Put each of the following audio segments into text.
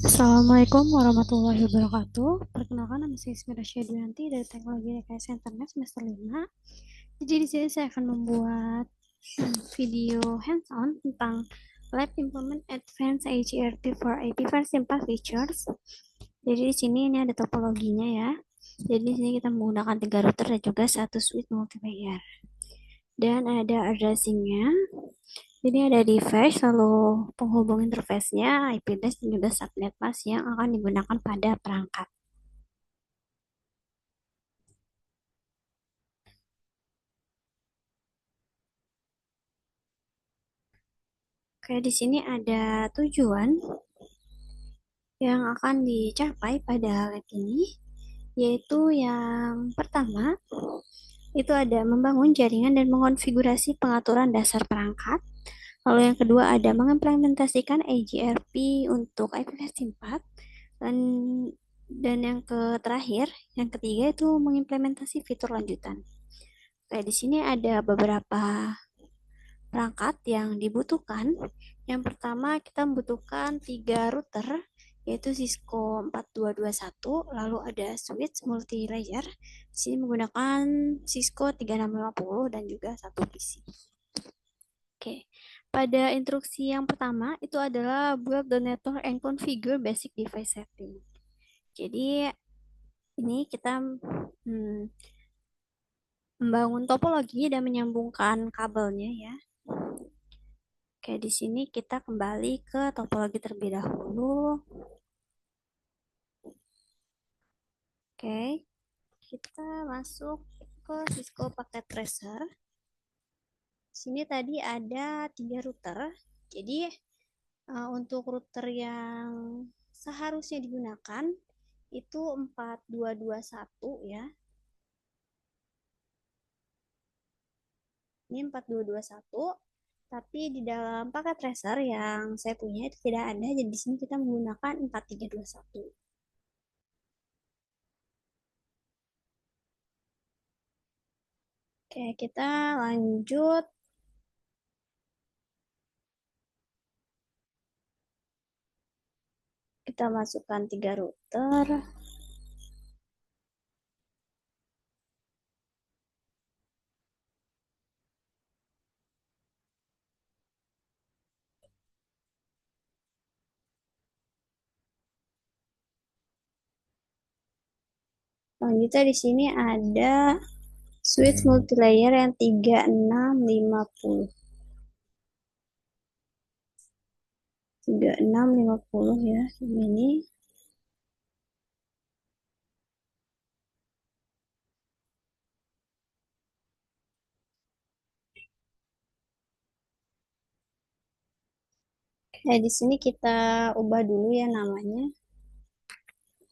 Assalamualaikum warahmatullahi wabarakatuh. Perkenalkan, nama saya Ismira Syedwiyanti dari Teknologi Rekayasa Internet semester 5. Jadi di sini saya akan membuat video hands-on tentang Lab Implement Advanced AGRT for IP versi 4 features. Jadi di sini ini ada topologinya ya. Jadi di sini kita menggunakan 3 router dan juga satu switch multilayer. Dan ada addressingnya. Jadi ada device, lalu penghubung interface-nya, IP address, dan juga subnet mask yang akan digunakan pada perangkat. Oke, di sini ada tujuan yang akan dicapai pada lab ini, yaitu yang pertama, itu ada membangun jaringan dan mengonfigurasi pengaturan dasar perangkat. Lalu yang kedua ada mengimplementasikan AGRP untuk IPv4 dan terakhir, yang ketiga itu mengimplementasi fitur lanjutan. Oke, di sini ada beberapa perangkat yang dibutuhkan. Yang pertama kita membutuhkan 3 router, yaitu Cisco 4221, lalu ada switch multi-layer. Di sini menggunakan Cisco 3650 dan juga satu PC. Oke, pada instruksi yang pertama itu adalah build the network and configure basic device setting. Jadi ini kita membangun topologi dan menyambungkan kabelnya ya. Oke, di sini kita kembali ke topologi terlebih dahulu. Oke, kita masuk ke Cisco Packet Tracer. Di sini tadi ada 3 router. Jadi untuk router yang seharusnya digunakan itu 4221 ya. Ini 4221, tapi di dalam paket tracer yang saya punya itu tidak ada, jadi di sini kita menggunakan 4321. Oke, kita lanjut. Kita masukkan 3 router. Selanjutnya di sini ada switch multilayer yang 3650. 3650 ya, ini. Nah, di sini kita ubah dulu ya namanya.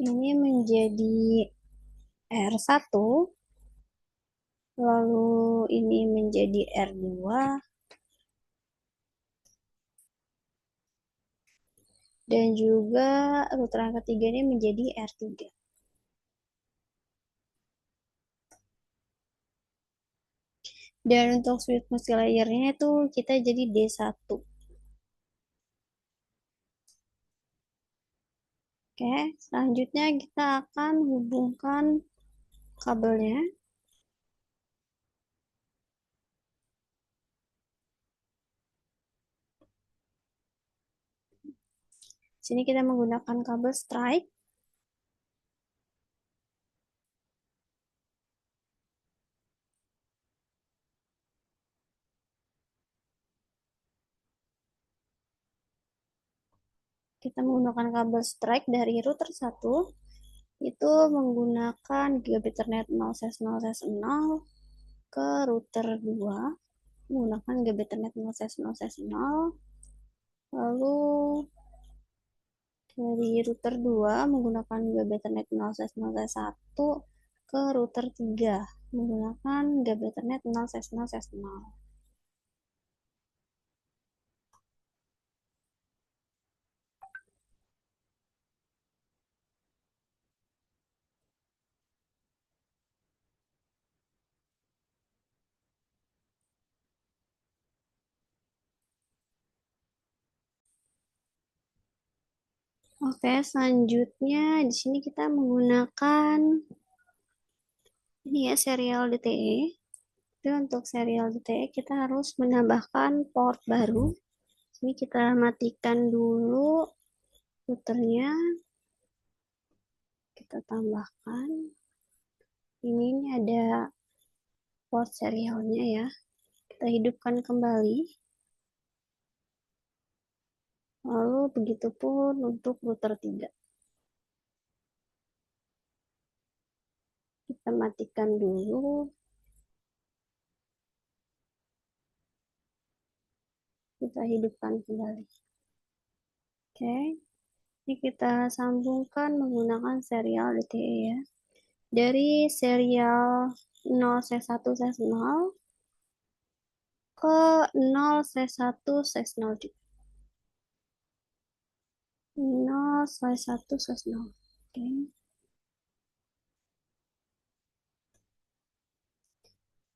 Ini menjadi R1, lalu ini menjadi R2, dan juga router yang ketiga ini menjadi R3. Dan untuk switch multilayernya itu kita jadi D1. Oke, selanjutnya kita akan hubungkan kabelnya. Sini kita menggunakan kabel strike. Kita menggunakan kabel strike dari router 1 itu menggunakan gigabit Ethernet 0/0/0 ke router 2 menggunakan gigabit Ethernet 0/0/0, lalu dari router 2 menggunakan gigabit Ethernet 0/0/1 ke router 3 menggunakan gigabit Ethernet 0/0/0. Oke, selanjutnya di sini kita menggunakan ini ya serial DTE. Jadi untuk serial DTE kita harus menambahkan port baru. Ini kita matikan dulu routernya. Kita tambahkan. Ini ada port serialnya ya. Kita hidupkan kembali. Lalu begitupun untuk router 3. Kita matikan dulu. Kita hidupkan kembali. Oke. Ini kita sambungkan menggunakan serial DTE ya. Dari serial 0/1/0 ke 0/1/0 juga. 0/1/0. Oke.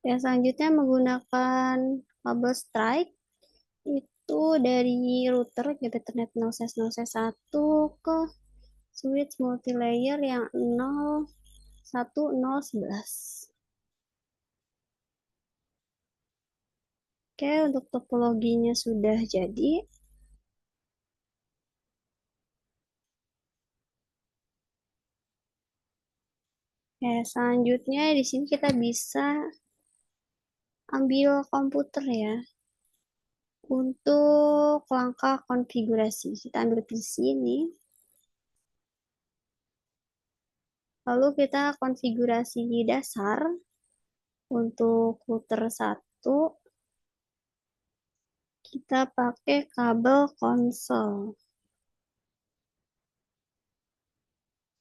Ya, selanjutnya menggunakan kabel strike itu dari router Ethernet 0/0/1 ke switch multilayer yang 0/1/0/11. Oke, untuk topologinya sudah jadi. Ya, selanjutnya di sini kita bisa ambil komputer ya. Untuk langkah konfigurasi, kita ambil PC ini. Lalu kita konfigurasi dasar untuk router 1. Kita pakai kabel konsol.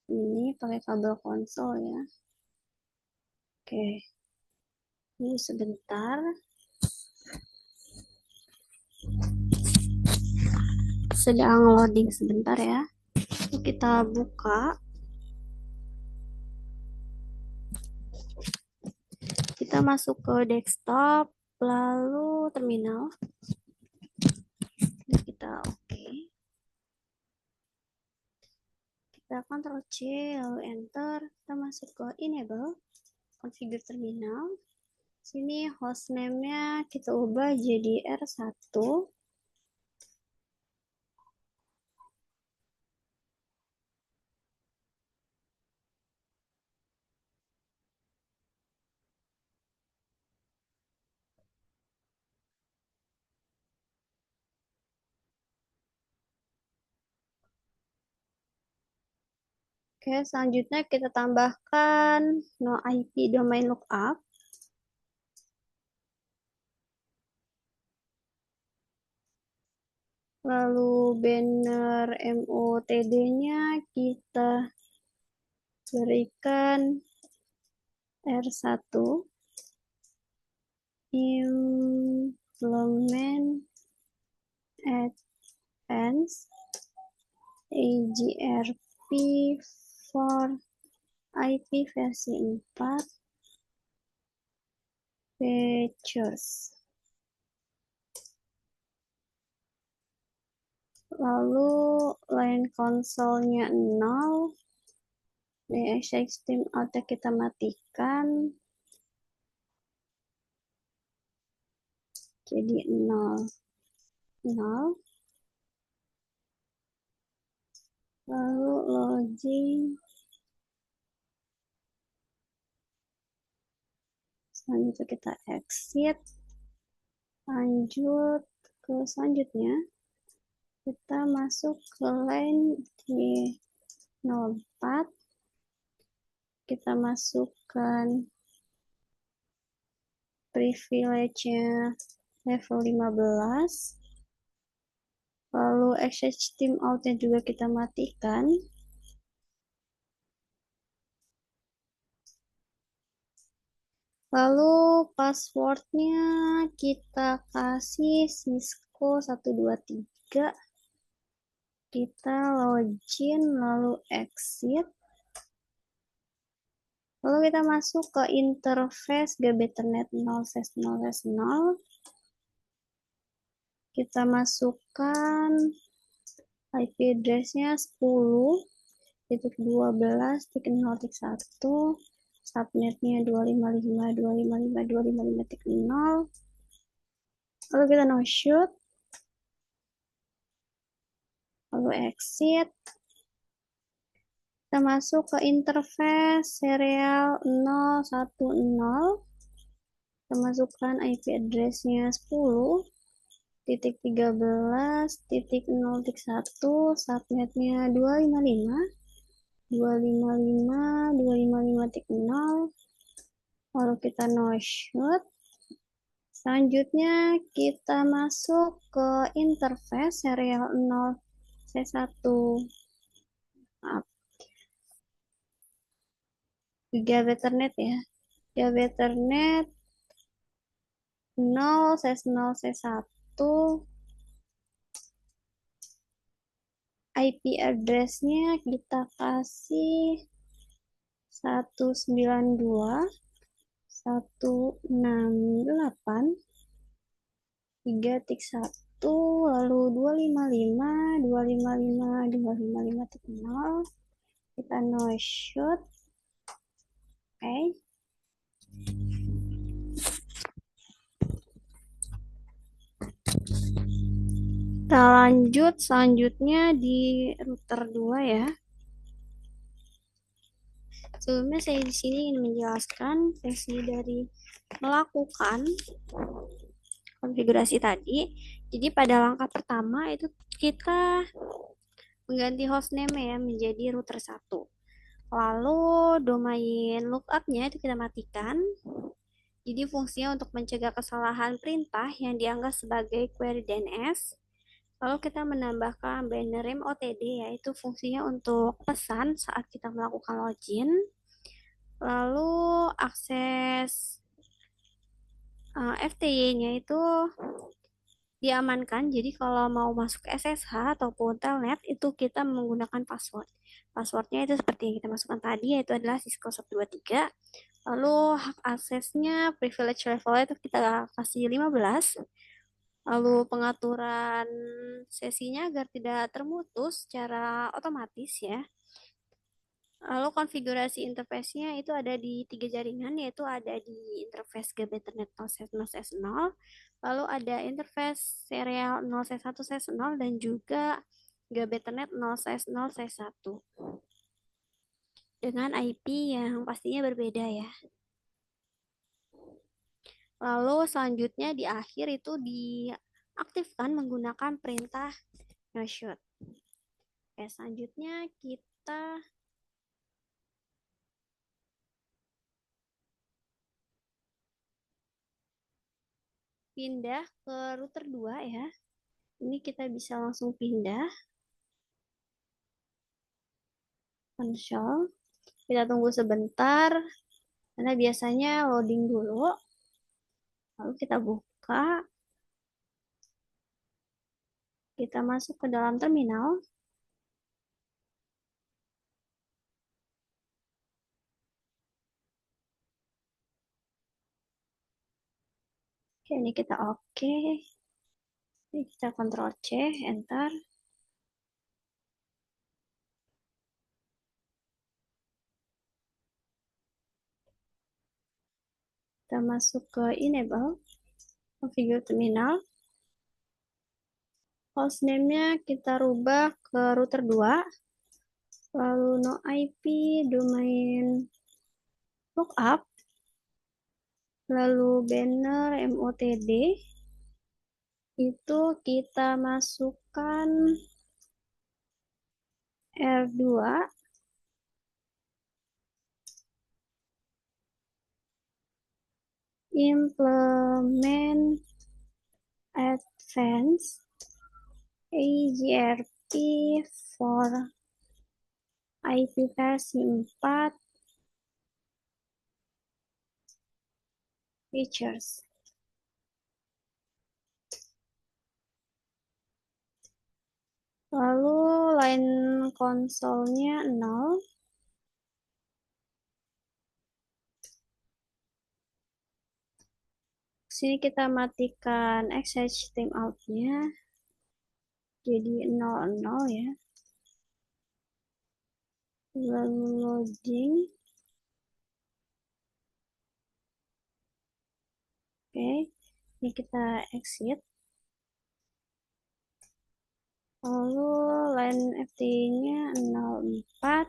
Ini pakai kabel konsol ya. Oke. Ini sebentar. Sedang loading sebentar ya. Kita buka. Kita masuk ke desktop, lalu terminal. Kita oke. Kita Ctrl C, lalu enter. Kita masuk ke enable, configure terminal. Sini hostname-nya kita ubah jadi R1. Oke, selanjutnya kita tambahkan no IP domain lookup. Lalu banner MOTD-nya kita berikan R1. Implement advanced AGRP for IP versi 4 features. Lalu line konsolnya 0. Extreme out kita matikan. Jadi 0. 0. Lalu login. Selanjutnya kita exit. Lanjut ke selanjutnya. Kita masuk ke line di 04. Kita masukkan privilege-nya level 15. Lalu access team out-nya juga kita matikan. Lalu passwordnya kita kasih Cisco 123. Kita login lalu exit. Lalu kita masuk ke interface GBethernet 0/0/0. Kita masukkan IP address-nya 10.12.0.1, subnetnya 255.255.255.0. Lalu kita no shoot, lalu exit. Kita masuk ke interface serial 010. Kita masukkan IP address-nya 10.13.0.1, subnetnya 255.255.255.0. Lalu kita no shoot. Selanjutnya kita masuk ke interface serial 0C1. Maaf, Gigabit Ethernet ya. Gigabit Ethernet 0C0C1. IP address-nya kita kasih 192.168.3.1, lalu 255.255.255.0. Kita no shoot. Oke. Kita lanjut selanjutnya di router 2 ya. Sebelumnya saya di sini ingin menjelaskan sesi dari melakukan konfigurasi tadi. Jadi pada langkah pertama itu kita mengganti hostname ya menjadi router 1. Lalu domain lookup-nya itu kita matikan. Jadi fungsinya untuk mencegah kesalahan perintah yang dianggap sebagai query DNS. Lalu kita menambahkan binary OTD, yaitu fungsinya untuk pesan saat kita melakukan login. Lalu akses FTY-nya itu diamankan. Jadi kalau mau masuk ke SSH ataupun telnet itu kita menggunakan password. Passwordnya itu seperti yang kita masukkan tadi, yaitu adalah Cisco 123. Lalu hak aksesnya privilege level itu kita kasih 15. Lalu pengaturan sesinya agar tidak termutus secara otomatis ya. Lalu konfigurasi interface-nya itu ada di 3 jaringan, yaitu ada di interface Gigabit Ethernet 0/0/0, lalu ada interface serial 0/1/0 dan juga Gigabit Ethernet 0/0/1 dengan IP yang pastinya berbeda ya. Lalu selanjutnya di akhir itu diaktifkan menggunakan perintah no shoot. Oke, selanjutnya kita pindah ke router 2 ya. Ini kita bisa langsung pindah console. Kita tunggu sebentar karena biasanya loading dulu. Lalu kita buka. Kita masuk ke dalam terminal. Oke, ini kita oke. Ini kita Ctrl C, enter. Kita masuk ke enable, configure terminal. Hostname-nya kita rubah ke router 2. Lalu no IP, domain lookup. Lalu banner MOTD. Itu kita masukkan R2. Implement advanced AGRP for IP versi 4 features. Lalu line konsolnya 0. Sini kita matikan XH timeout-nya. jadi 00 ya. Lalu loading. Oke, ini kita exit. Lalu line FT-nya 04,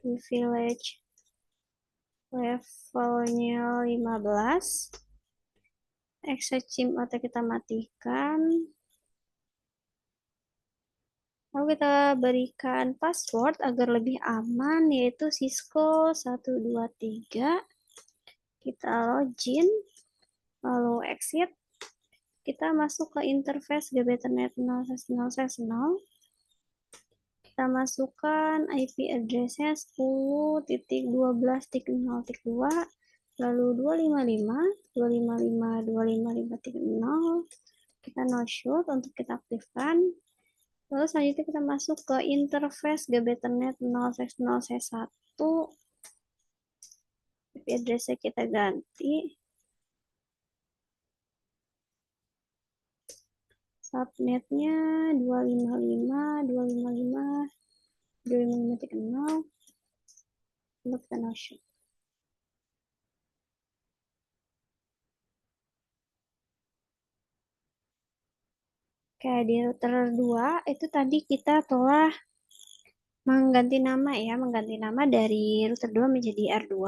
privilege levelnya 15, access SIM atau kita matikan. Lalu kita berikan password agar lebih aman, yaitu Cisco 123. Kita login, lalu exit. Kita masuk ke interface GBethernet 0/0/0. Kita masukkan IP address-nya 10.12.0.2, lalu 255.255.255.0. Kita no shoot untuk kita aktifkan. Lalu selanjutnya kita masuk ke interface GBethernet 0/0/1. IP address-nya kita ganti. Subnetnya 255.255.255.0. Lalu kita no shoot. Oke, di router 2 itu tadi kita telah mengganti nama dari router 2 menjadi R2.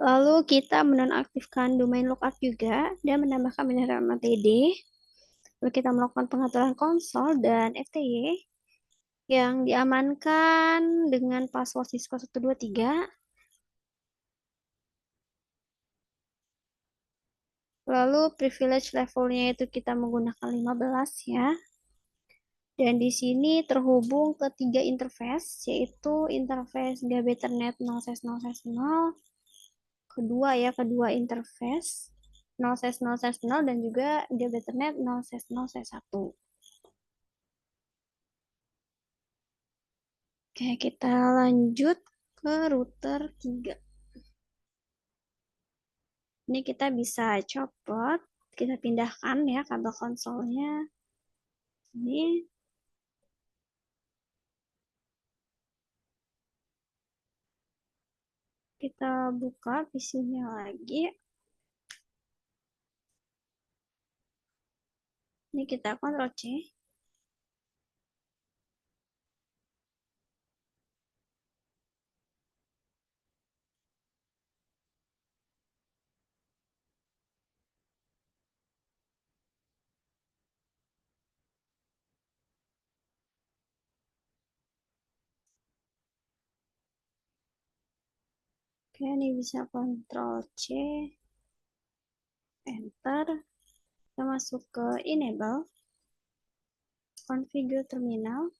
Lalu kita menonaktifkan domain lookup juga dan menambahkan nama TD. Lalu kita melakukan pengaturan konsol dan FTY yang diamankan dengan password Cisco 123. Lalu privilege levelnya itu kita menggunakan 15 ya. Dan di sini terhubung ke 3 interface, yaitu interface GBethernet 0/0/0, kedua interface 0/0/0 dan juga GBethernet 0/0/1. Oke, kita lanjut ke router 3. Ini kita bisa copot, kita pindahkan ya kabel konsolnya. Ini kita buka PC-nya lagi. Ini kita Ctrl C. Oke, ini bisa Ctrl C, Enter. Kita masuk ke Enable, Configure Terminal.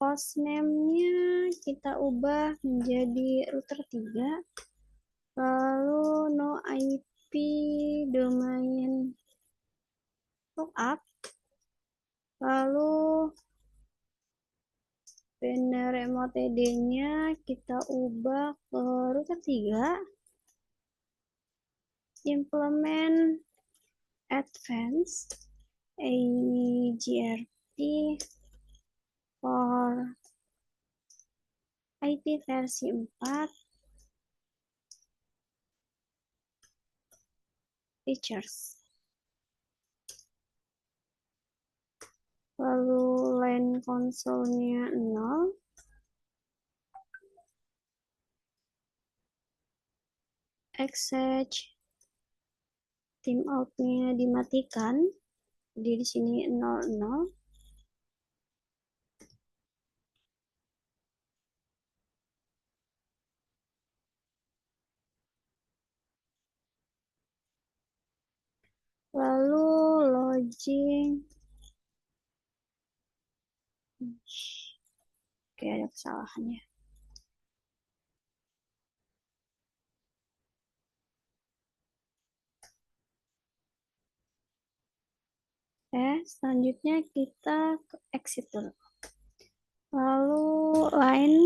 Hostname-nya kita ubah menjadi router 3. Lalu no IP domain lookup. Lalu banner remote TD-nya kita ubah ke router 3. Implement advanced AGRT for IP versi 4. Features. Lalu line konsolnya 0. Access timeout-nya dimatikan. Jadi di sini 00. Lalu login. Oke, ada kesalahannya. Selanjutnya kita exit dulu. Lalu line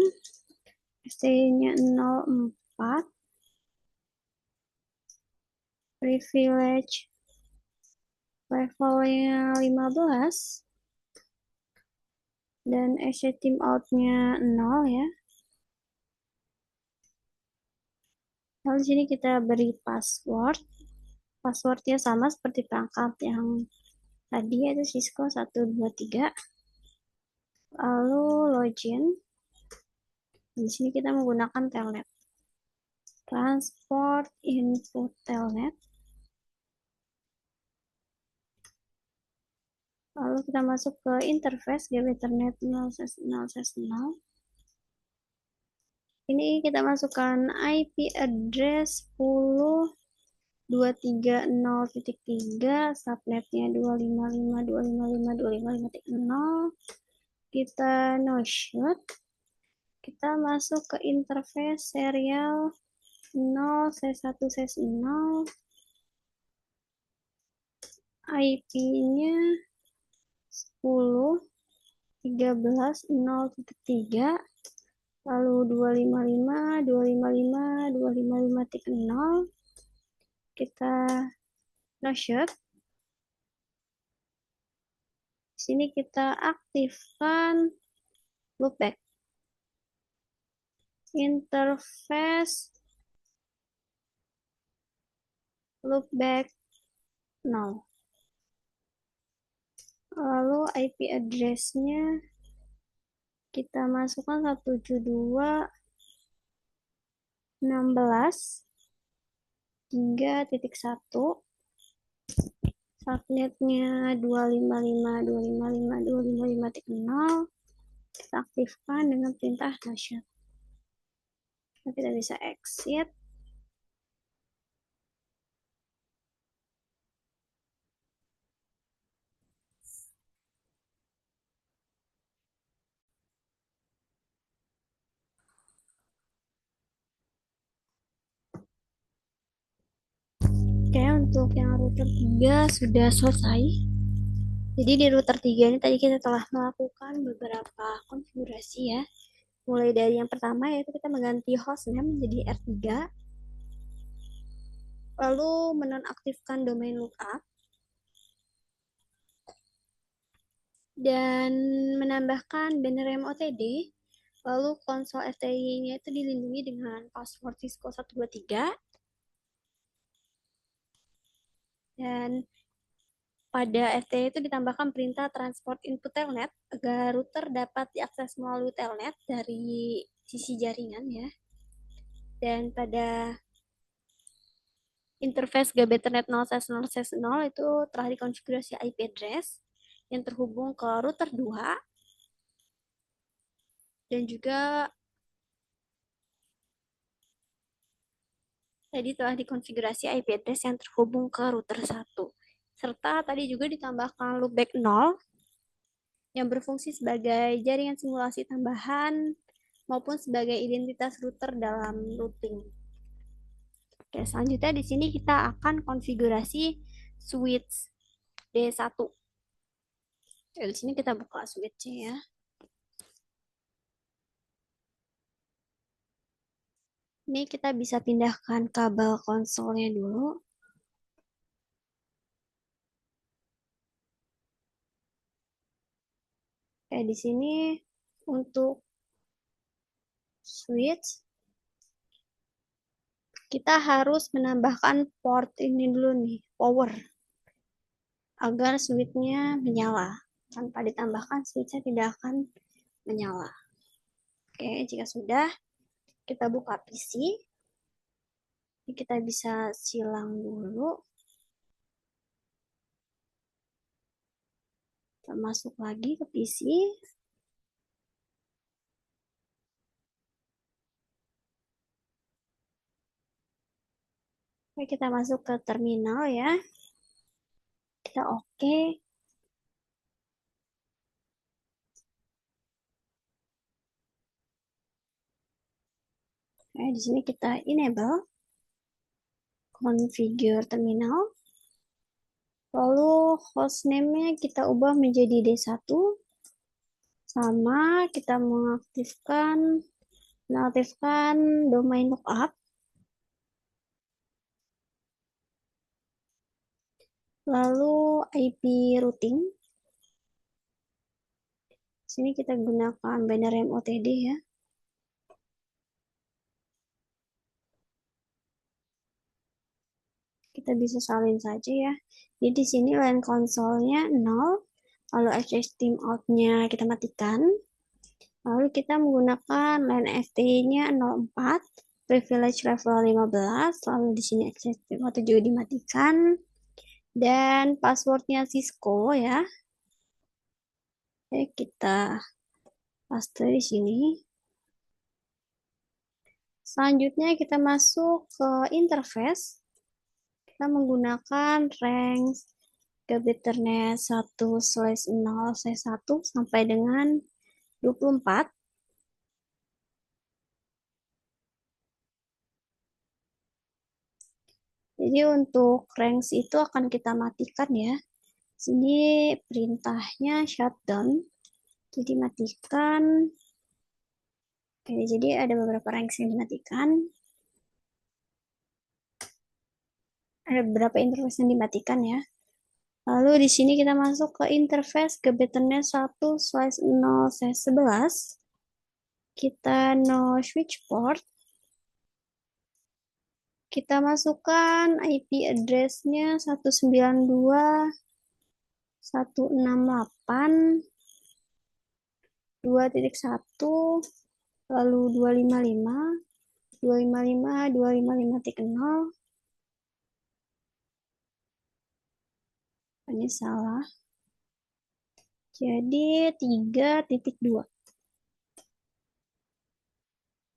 ST-nya 04, privilege levelnya 15 dan team out-nya 0 ya. Lalu di sini kita beri password. Passwordnya sama seperti perangkat yang tadi, yaitu Cisco 123. Lalu login. Di sini kita menggunakan telnet. Transport input telnet. Lalu kita masuk ke interface Ethernet 0/0/0. Ini kita masukkan IP address 10.230.3, subnetnya 255.255.255.0. Kita no shoot. Kita masuk ke interface serial 0/1/0. IP-nya 10.13.0.3, lalu 255.255.255.0. Kita no shoot. Di sini kita aktifkan loopback. Interface loopback 0. Lalu IP address-nya kita masukkan 172.16.3.1. Subnetnya 255.255.255.0. Kita aktifkan dengan perintah dahsyat. Kita bisa exit. Oke, untuk yang router 3 sudah selesai. Jadi di router 3 ini tadi kita telah melakukan beberapa konfigurasi ya. Mulai dari yang pertama yaitu kita mengganti hostname menjadi R3. Lalu menonaktifkan domain lookup. Dan menambahkan banner OTD. Lalu konsol FTI-nya itu dilindungi dengan password Cisco 123. Dan pada FTI itu ditambahkan perintah transport input telnet agar router dapat diakses melalui telnet dari sisi jaringan ya. Dan pada interface Ethernet 0/0/0 itu telah dikonfigurasi IP address yang terhubung ke router 2 dan juga tadi telah dikonfigurasi IP address yang terhubung ke router 1. Serta tadi juga ditambahkan loopback 0 yang berfungsi sebagai jaringan simulasi tambahan maupun sebagai identitas router dalam routing. Oke, selanjutnya di sini kita akan konfigurasi switch D1. Di sini kita buka switch-nya ya. Ini kita bisa pindahkan kabel konsolnya dulu. Kayak di sini untuk switch kita harus menambahkan port ini dulu nih, power, agar switch-nya menyala. Tanpa ditambahkan switch-nya tidak akan menyala. Oke, jika sudah, kita buka PC. Ini kita bisa silang dulu. Kita masuk lagi ke PC. Oke, kita masuk ke terminal ya. Kita oke. Oke, di sini kita enable configure terminal. Lalu hostname-nya kita ubah menjadi D1. Sama kita mengaktifkan domain lookup. Lalu IP routing. Sini kita gunakan binary MOTD ya. Kita bisa salin saja ya. Jadi di sini line konsolnya 0, lalu access team out-nya kita matikan. Lalu kita menggunakan line FT-nya 04, privilege level 15, lalu di sini access team out juga dimatikan. Dan passwordnya Cisco ya. Oke, kita paste di sini. Selanjutnya kita masuk ke interface. Kita menggunakan range Gb Ethernet 1/0/1 sampai dengan 24. Jadi untuk range itu akan kita matikan ya. Sini perintahnya shutdown. Jadi matikan. Oke, jadi ada beberapa range yang dimatikan. Ada beberapa interface yang dimatikan ya. Lalu di sini kita masuk ke interface Gb Ethernet 1/0/11. Kita no switch port. Kita masukkan IP address-nya 192.168.2.1, lalu 255.255.255.0. Ini salah. Jadi 3.2.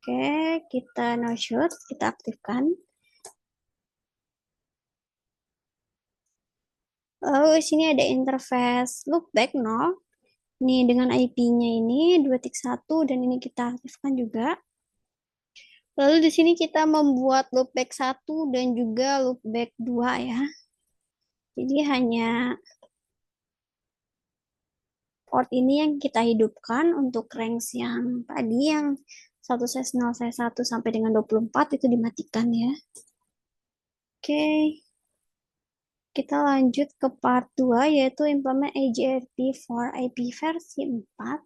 Oke, kita no shoot, kita aktifkan. Lalu di sini ada interface loopback 0. Ini dengan IP-nya ini 2.1 dan ini kita aktifkan juga. Lalu di sini kita membuat loopback 1 dan juga loopback 2 ya. Jadi hanya port ini yang kita hidupkan untuk range yang tadi yang 1/0/1 sampai dengan 24 itu dimatikan ya. Oke. Kita lanjut ke part 2 yaitu implement AGRP for IP versi 4.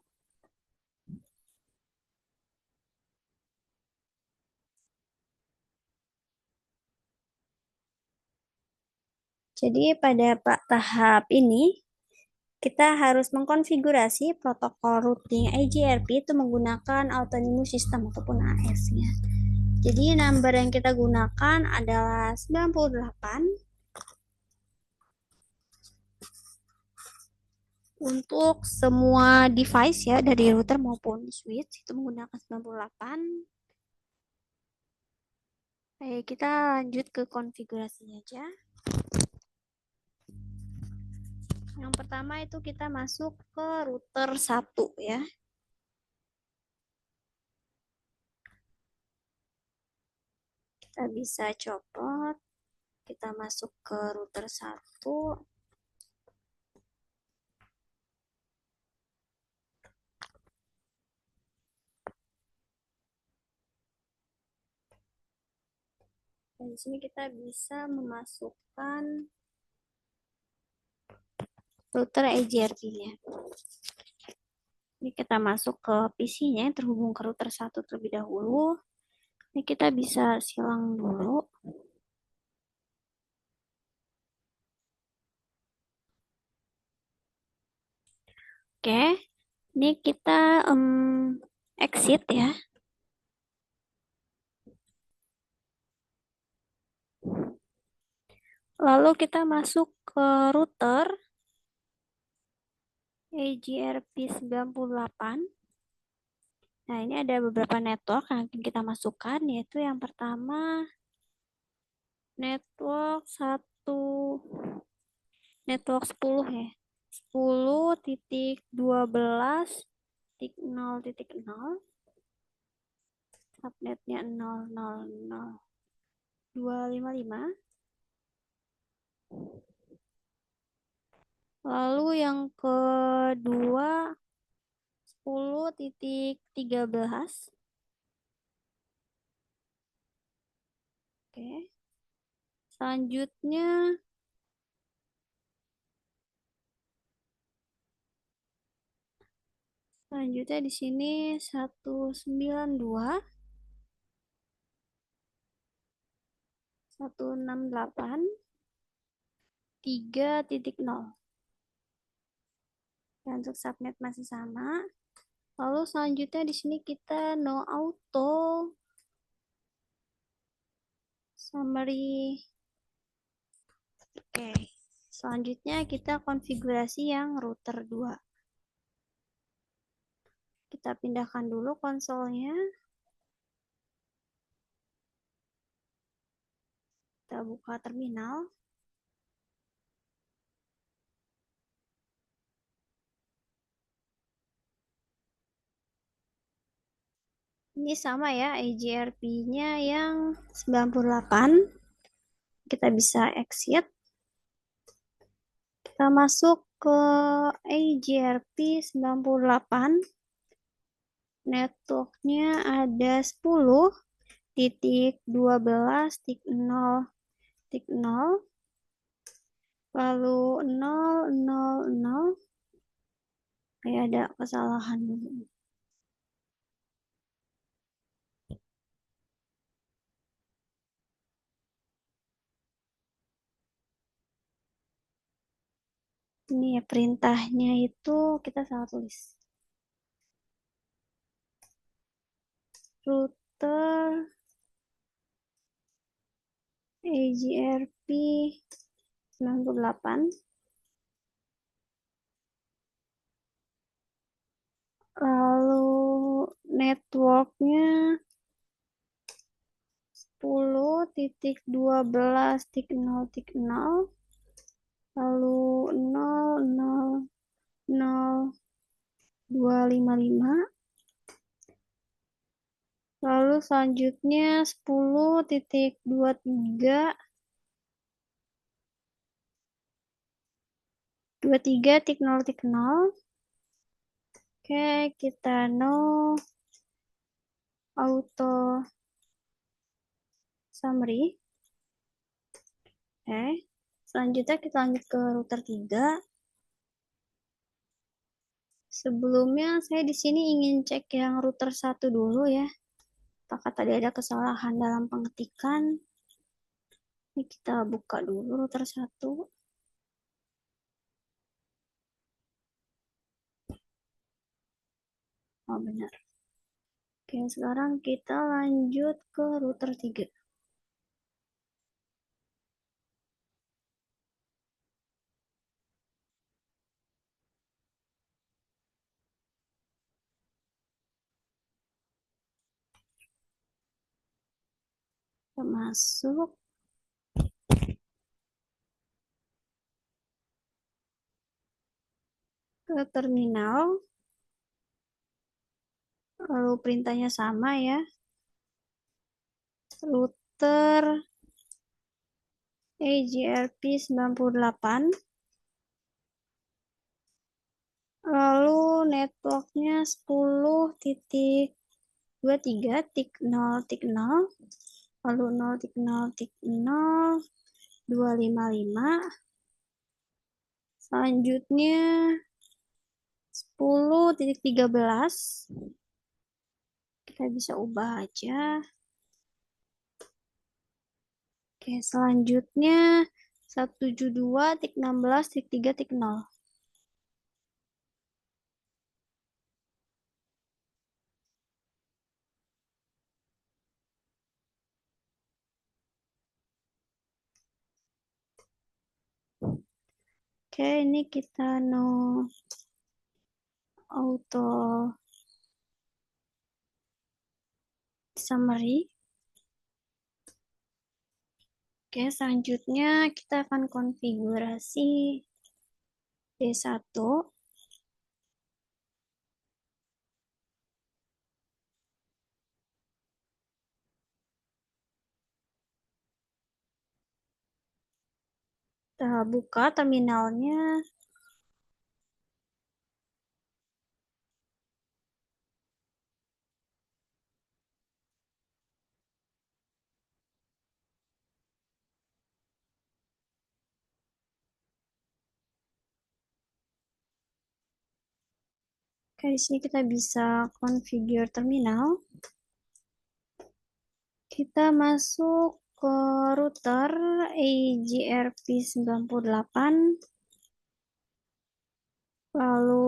Jadi pada tahap ini kita harus mengkonfigurasi protokol routing AGRP itu menggunakan Autonomous System ataupun AS-nya. Jadi number yang kita gunakan adalah 98 untuk semua device ya, dari router maupun switch itu menggunakan 98. Oke, kita lanjut ke konfigurasinya aja. Yang pertama itu kita masuk ke router 1 ya. Kita bisa copot, kita masuk ke router 1. Dan di sini kita bisa memasukkan router AGRP-nya. Ini kita masuk ke PC-nya yang terhubung ke router 1 terlebih dahulu. Ini kita bisa silang dulu. Oke, ini kita exit ya. Lalu kita masuk ke router AGRP 98. Nah, ini ada beberapa network yang akan kita masukkan, yaitu yang pertama network 10 ya. 10.12.0.0, subnetnya 000.255. Lalu yang kedua 10.13. Oke. Selanjutnya Selanjutnya di sini 192.168.3.0. Dan untuk subnet masih sama. Lalu selanjutnya di sini kita no auto summary. Oke. Selanjutnya kita konfigurasi yang router 2. Kita pindahkan dulu konsolnya. Kita buka terminal. Ini sama ya, EGRP-nya yang 98. Kita bisa exit. Kita masuk ke EGRP 98. Networknya ada 10.12.0.0, lalu 000. Kayak ada kesalahan dulu. Ini ya perintahnya itu kita salah tulis. Router EGRP 98. Lalu networknya 10.12.0.0, lalu 000.255. Lalu selanjutnya 10.23.23.0.0. Oke, kita no auto summary. Oke, selanjutnya kita lanjut ke router 3. Sebelumnya saya di sini ingin cek yang router 1 dulu ya. Apakah tadi ada kesalahan dalam pengetikan? Ini kita buka dulu router 1. Oh, benar. Oke, sekarang kita lanjut ke router 3. Kita masuk. Ke terminal. Lalu perintahnya sama ya. Router EGRP 98. Lalu networknya 10.23.0.0, lalu 0.0.0.255. Selanjutnya 10.13. Kita bisa ubah aja. Oke, selanjutnya 172.16.3.0. Oke, ini kita no auto summary. Oke, selanjutnya kita akan konfigurasi D1. Kita buka terminalnya. Oke, Oke, di sini kita bisa configure terminal. Kita masuk ke router AGRP98, lalu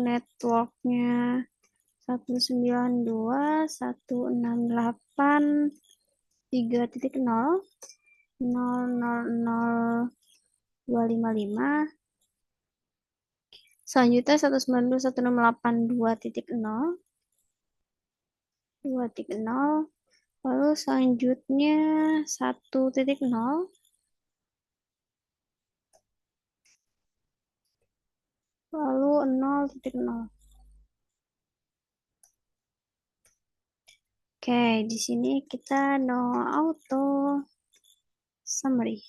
networknya 192.168.3.0.0.0.255. Selanjutnya 192.168.2.0, lalu selanjutnya 1.0, lalu 0.0. Oke, di sini kita no auto summary.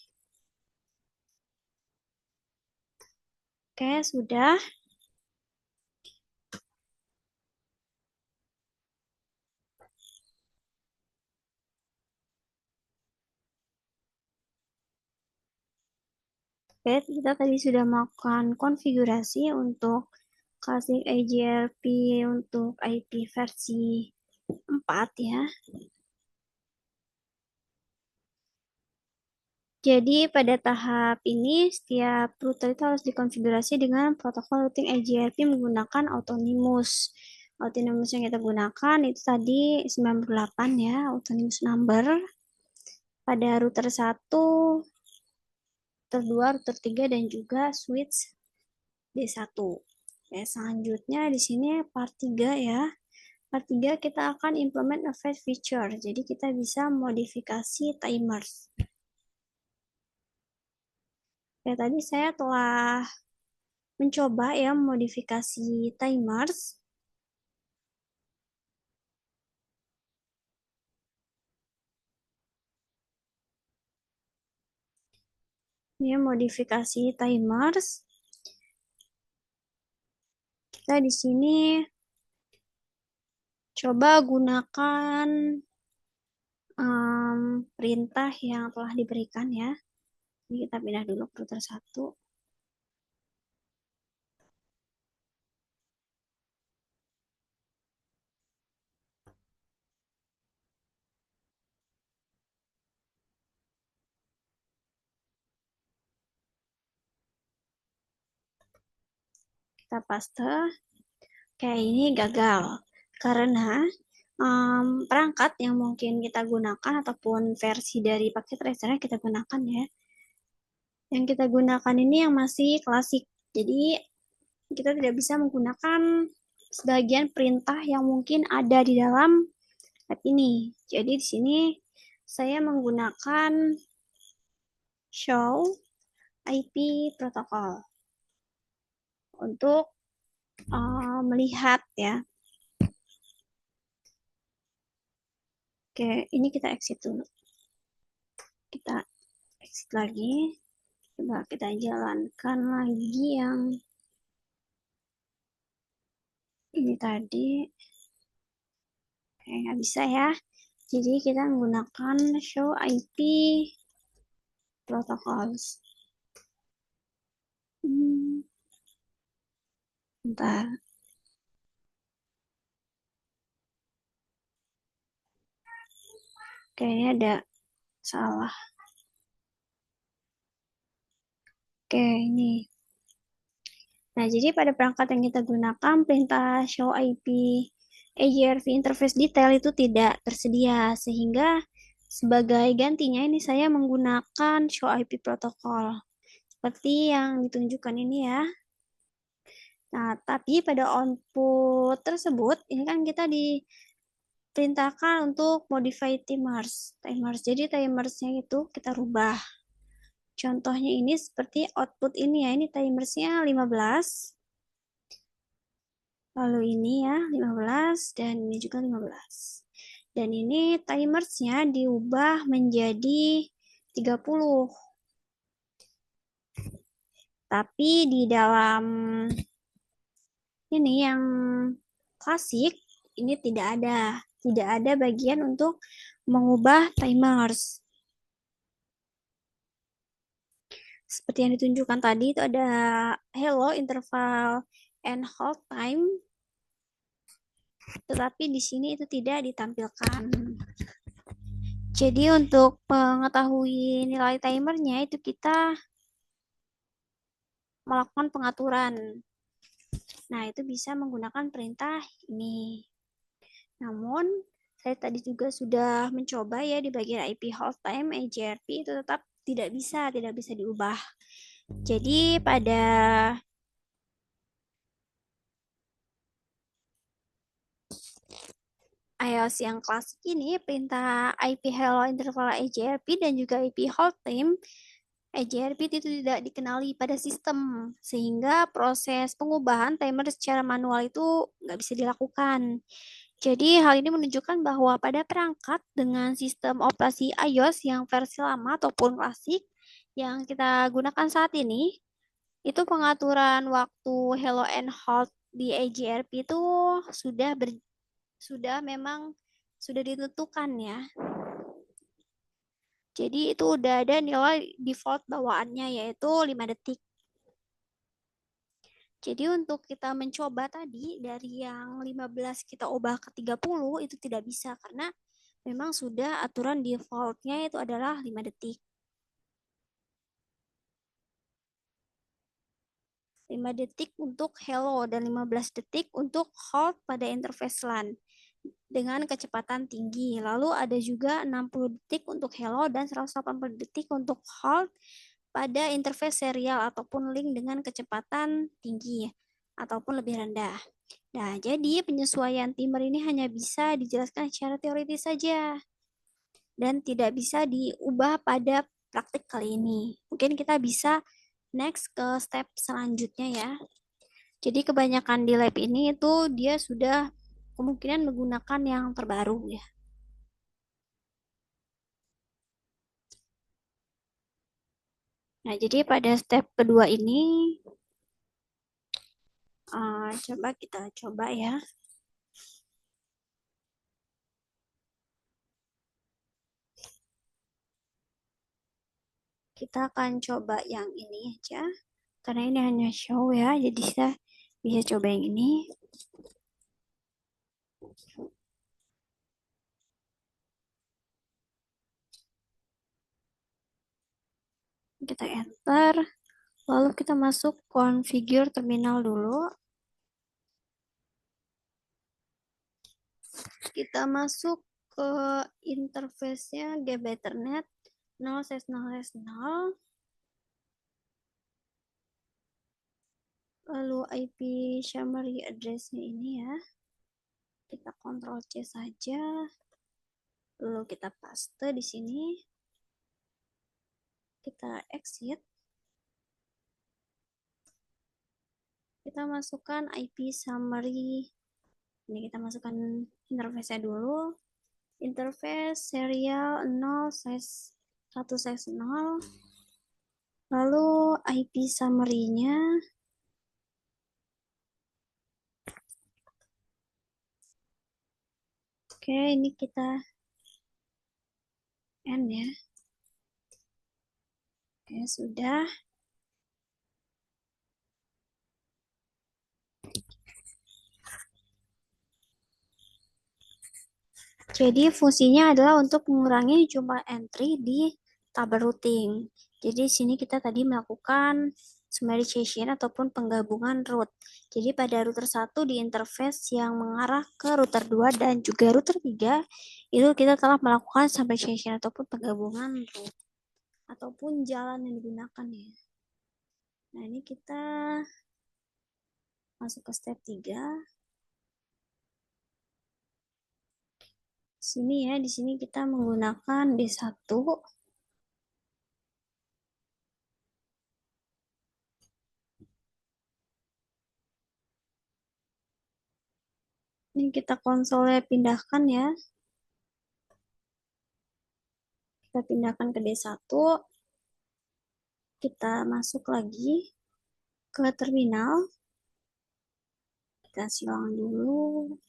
Oke, sudah. Oke, kita tadi sudah melakukan konfigurasi untuk Classic AGRP untuk IP versi 4 ya. Jadi pada tahap ini setiap router itu harus dikonfigurasi dengan protokol routing AGRP menggunakan Autonomous. Autonomous yang kita gunakan itu tadi 98 ya, Autonomous number. Pada router 1, router 2, router 3 dan juga switch D1. Ya, selanjutnya di sini part 3 ya. Part 3 kita akan implement a fetch feature. Jadi kita bisa modifikasi timers. Ya, tadi saya telah mencoba ya modifikasi timers. Ini modifikasi timers. Kita di sini coba gunakan perintah yang telah diberikan ya. Ini kita pindah dulu ke router 1. Kita paste. Oke, ini gagal karena perangkat yang mungkin kita gunakan ataupun versi dari paket tracer yang kita gunakan ya. Yang kita gunakan ini yang masih klasik. Jadi kita tidak bisa menggunakan sebagian perintah yang mungkin ada di dalam app ini. Jadi di sini saya menggunakan show IP protocol untuk melihat ya. Oke, ini kita exit dulu. Kita exit lagi. Coba kita jalankan lagi yang ini tadi. Oke, nggak bisa ya. Jadi kita menggunakan show IP protocols. Bentar. Kayaknya ada salah. Oke, ini. Nah, jadi pada perangkat yang kita gunakan, perintah show IP AGRV interface detail itu tidak tersedia, sehingga sebagai gantinya ini saya menggunakan show IP protokol. Seperti yang ditunjukkan ini ya. Nah, tapi pada output tersebut, ini kan kita diperintahkan untuk modify timers. Jadi timersnya itu kita rubah. Contohnya ini seperti output ini ya, ini timersnya 15. Lalu ini ya 15 dan ini juga 15. Dan ini timersnya diubah menjadi 30. Tapi di dalam ini yang klasik ini tidak ada bagian untuk mengubah timers. Seperti yang ditunjukkan tadi itu ada hello interval and hold time. tetapi di sini itu tidak ditampilkan. Jadi untuk mengetahui nilai timernya itu kita melakukan pengaturan. Nah, itu bisa menggunakan perintah ini. Namun, saya tadi juga sudah mencoba ya di bagian IP hold time AJRP itu tetap tidak bisa diubah. Jadi pada iOS yang klasik ini, perintah IP hello interval AJRP dan juga IP hold time AJRP itu tidak dikenali pada sistem, sehingga proses pengubahan timer secara manual itu nggak bisa dilakukan. Jadi hal ini menunjukkan bahwa pada perangkat dengan sistem operasi iOS yang versi lama ataupun klasik yang kita gunakan saat ini, itu pengaturan waktu hello and hold di AJRP itu sudah memang sudah ditentukan ya. Jadi itu udah ada nilai default bawaannya yaitu 5 detik. Jadi untuk kita mencoba tadi dari yang 15 kita ubah ke 30 itu tidak bisa karena memang sudah aturan defaultnya itu adalah 5 detik. 5 detik untuk hello dan 15 detik untuk hold pada interface LAN dengan kecepatan tinggi. Lalu ada juga 60 detik untuk hello dan 180 detik untuk hold pada interface serial ataupun link dengan kecepatan tinggi ataupun lebih rendah. Nah, jadi penyesuaian timer ini hanya bisa dijelaskan secara teoritis saja dan tidak bisa diubah pada praktik kali ini. Mungkin kita bisa next ke step selanjutnya ya. Jadi kebanyakan di lab ini itu dia sudah kemungkinan menggunakan yang terbaru ya. Nah, jadi pada step kedua ini coba kita coba ya. Kita akan coba yang ini aja. Karena ini hanya show ya, jadi kita bisa coba yang ini. Kita enter, lalu kita masuk configure terminal dulu. Kita masuk ke interface-nya GB Ethernet 0/0/0. Lalu IP summary address-nya ini ya. Kita Ctrl C saja. Lalu kita paste di sini. Kita exit. Kita masukkan IP summary. Ini kita masukkan interface-nya dulu. Interface serial 0/1/0. Lalu IP summary-nya. Oke, ini kita end ya. Oke, sudah. Jadi fungsinya adalah untuk mengurangi jumlah entry di tabel routing. Jadi sini kita tadi melakukan summarization ataupun penggabungan root. Jadi pada router 1 di interface yang mengarah ke router 2 dan juga router 3 itu kita telah melakukan summarization ataupun penggabungan root ataupun jalan yang digunakan ya. Nah, ini kita masuk ke step 3. Sini ya, di sini kita menggunakan D1. Ini kita konsolnya pindahkan ya. Kita pindahkan ke D1. Kita masuk lagi ke terminal. Kita silang dulu.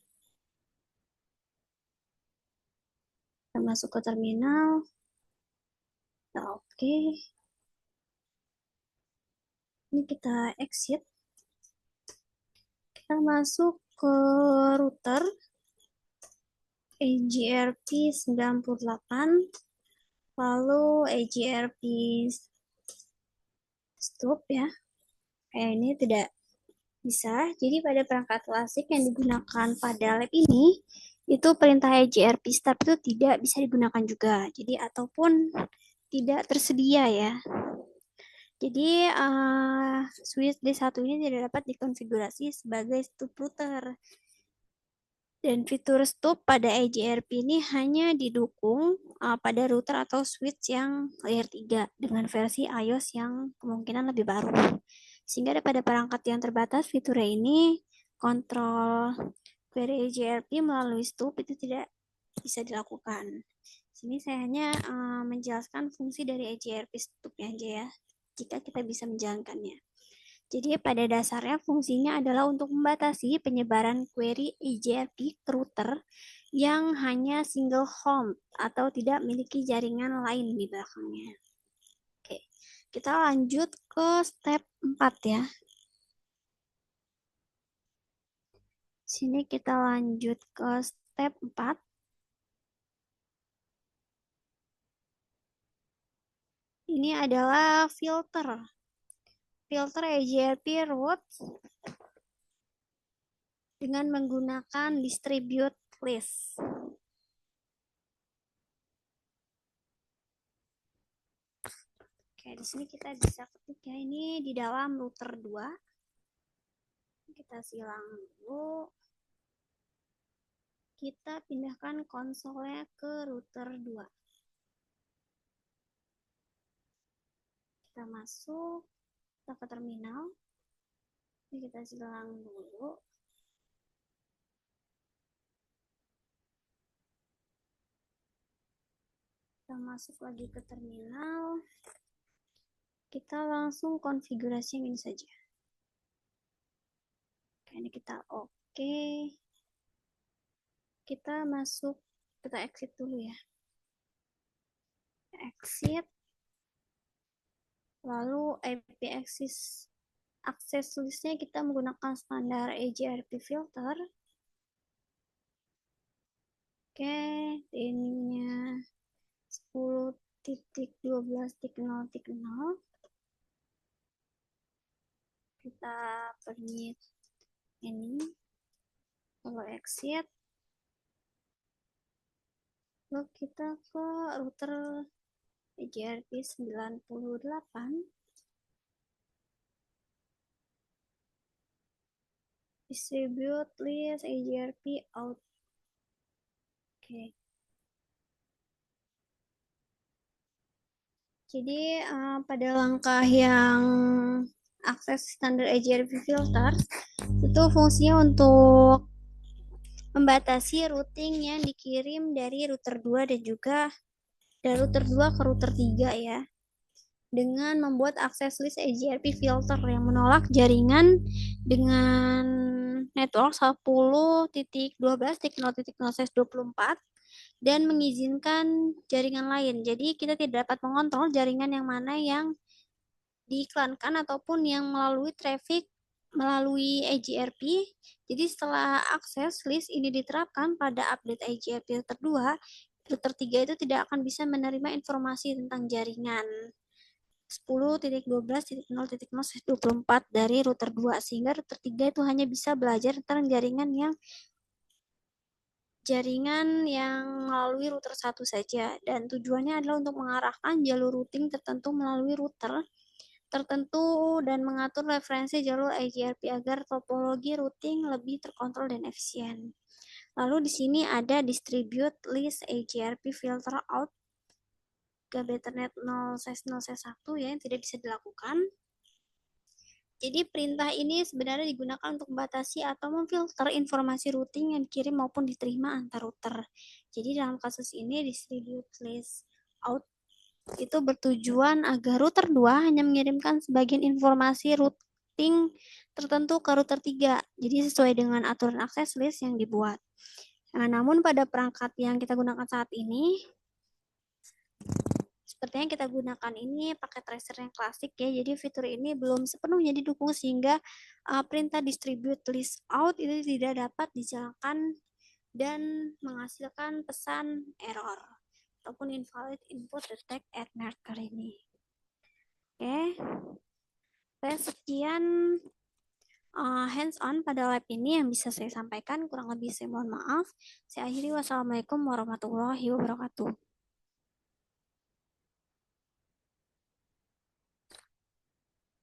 Kita masuk ke terminal. Kita oke. Ini kita exit. Kita masuk ke router AGRP 98, lalu AGRP stop ya. Kayak ini tidak bisa. Jadi pada perangkat klasik yang digunakan pada lab ini, itu perintah AGRP start itu tidak bisa digunakan juga. Jadi ataupun tidak tersedia ya. Jadi switch D1 ini tidak dapat dikonfigurasi sebagai stop router. Dan fitur stop pada AGRP ini hanya didukung pada router atau switch yang layer 3 dengan versi iOS yang kemungkinan lebih baru. Sehingga pada perangkat yang terbatas fiturnya ini kontrol query AGRP melalui stop itu tidak bisa dilakukan. Sini saya hanya menjelaskan fungsi dari AGRP stopnya aja ya, jika kita bisa menjalankannya. Jadi pada dasarnya fungsinya adalah untuk membatasi penyebaran query AGRP ke router yang hanya single home atau tidak memiliki jaringan lain di belakangnya. Oke, kita lanjut ke step 4 ya. Sini kita lanjut ke step 4. Ini adalah filter AGRP route dengan menggunakan distribute list. Oke, di sini kita bisa ketik ya, ini di dalam router 2. Kita silang dulu. Kita pindahkan konsolnya ke router 2. Kita masuk, kita ke terminal. Ini kita silang dulu. Kita masuk lagi ke terminal. Kita langsung konfigurasi yang ini saja. Oke, ini kita oke. Kita masuk, kita exit dulu ya. Exit. Lalu IP access listnya kita menggunakan standar AGRP filter. Oke, ininya 10.12.0.0. Kita permit ini, lalu exit. Lalu kita ke router AGRP 98. Distribute list AGRP out. Oke. Jadi pada langkah yang akses standar AGRP filter itu fungsinya untuk membatasi routing yang dikirim dari router 2 dan juga dari router 2 ke router 3 ya, dengan membuat akses list AGRP filter yang menolak jaringan dengan network 10.12.0.0/24 dan mengizinkan jaringan lain. Jadi kita tidak dapat mengontrol jaringan yang mana yang diiklankan ataupun yang melalui traffic melalui AGRP. Jadi setelah akses list ini diterapkan pada update AGRP router 2, router 3 itu tidak akan bisa menerima informasi tentang jaringan 10.12.0.0/24 dari router 2, sehingga router 3 itu hanya bisa belajar tentang jaringan yang melalui router 1 saja, dan tujuannya adalah untuk mengarahkan jalur routing tertentu melalui router tertentu dan mengatur referensi jalur AGRP agar topologi routing lebih terkontrol dan efisien. Lalu di sini ada distribute list AGRP filter out ke Ethernet 0/0/1 ya, yang tidak bisa dilakukan. Jadi perintah ini sebenarnya digunakan untuk membatasi atau memfilter informasi routing yang dikirim maupun diterima antar router. Jadi dalam kasus ini distribute list out itu bertujuan agar router 2 hanya mengirimkan sebagian informasi routing tertentu ke router 3. Jadi sesuai dengan aturan akses list yang dibuat. Nah, namun pada perangkat yang kita gunakan saat ini, sepertinya kita gunakan ini pakai tracer yang klasik ya. Jadi fitur ini belum sepenuhnya didukung sehingga perintah distribute list out itu tidak dapat dijalankan dan menghasilkan pesan error ataupun invalid input detect at marker ini. Oke, sekian hands-on pada lab ini yang bisa saya sampaikan. Kurang lebih saya mohon maaf. Saya akhiri, wassalamualaikum warahmatullahi wabarakatuh.